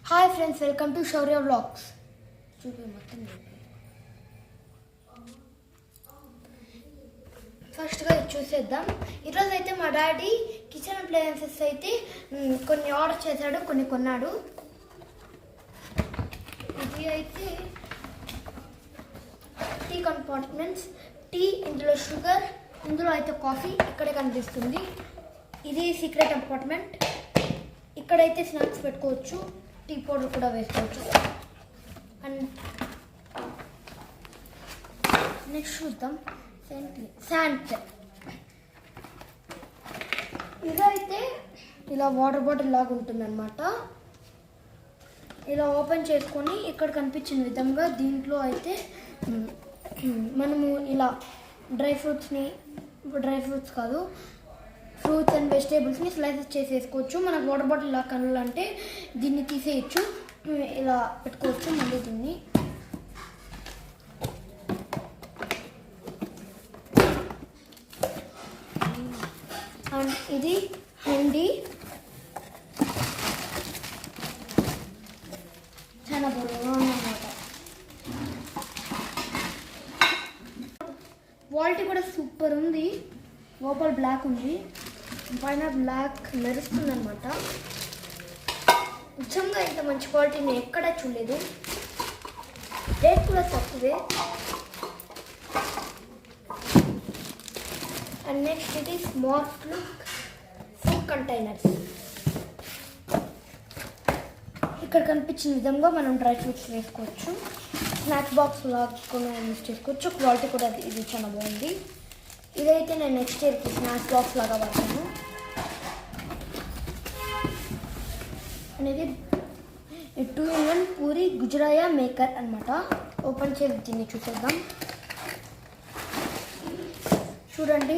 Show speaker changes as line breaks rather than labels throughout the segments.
Hi friends, welcome to Shaurya vlogs. మొత్తం ఫస్ట్గా ఇది చూసేద్దాం. ఈరోజు అయితే మా డాడీ కిచెన్ అప్లయన్సెస్ అయితే కొన్ని ఆర్డర్ చేశాడు, కొన్ని కొన్నాడు. ఇది అయితే టీ కంపార్ట్మెంట్స్, టీ, ఇందులో షుగర్, ఇందులో అయితే కాఫీ ఇక్కడే కనిపిస్తుంది. ఇది సీక్రెట్ కంపార్ట్మెంట్, ఇక్కడైతే స్నాక్స్ పెట్టుకోవచ్చు, టీ పౌడర్ కూడా వేసుకోవచ్చు. అండ్ నెక్స్ట్ చూద్దాం శాంట్. ఇదైతే ఇలా వాటర్ బాటిల్ లాగా ఉంటుంది అన్నమాట. ఇలా ఓపెన్ చేసుకొని ఇక్కడ కనిపించిన విధంగా దీంట్లో అయితే మనము ఇలా డ్రై ఫ్రూట్స్ కాదు, ఫ్రూట్స్ అండ్ వెజిటేబుల్స్ని స్లైసెస్ చేసేసుకోవచ్చు. మనకు వాటర్ బాటిల్ ఇలా కనాలంటే దీన్ని తీసేయచ్చు, ఇలా పెట్టుకోవచ్చు. మళ్ళీ దీన్ని అండ్ ఇది హండీ, చాలా బాగా ఉందన్నమాట. క్వాలిటీ కూడా సూపర్ ఉంది. లోపల బ్లాక్ ఉంది, పైన బ్లాక్ మెరుస్తుంది అనమాట. నిజంగా ఇంత మంచి క్వాలిటీ నేను ఎక్కడా చూడలేదు. రేట్ కూడా తక్కువే. అండ్ నెక్స్ట్ ఇది స్మార్ట్ లుక్ ఫుడ్ కంటైనర్స్. ఇక్కడ కనిపించిన విధంగా మనం డ్రై ఫ్రూట్స్ వేసుకోవచ్చు. స్నాక్స్ బాక్స్ లాగా కూడా యూజ్ చేసుకోవచ్చు. క్వాలిటీ కూడా ఇది చాలా బాగుంది. ఇదైతే నేను నెక్స్ట్ ఇయర్కి స్నాక్స్ బాక్స్ లాగా వాడతాను. అనేది 2-in-1 పూరి గుజరాయా మేకర్ అనమాట. ఓపెన్ చేసి దీన్ని చూసేద్దాం. చూడండి,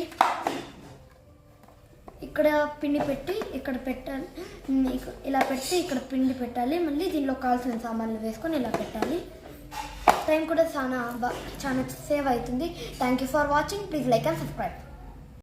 ఇక్కడ పిండి పెట్టి ఇక్కడ పెట్టాలి, ఇలా పెట్టి ఇక్కడ పిండి పెట్టాలి. మళ్ళీ దీనిలో కావాల్సిన సామాన్లు వేసుకొని ఇలా పెట్టాలి. టైం కూడా చాలా సేవ్ అవుతుంది. Thank you for watching. Please like and subscribe.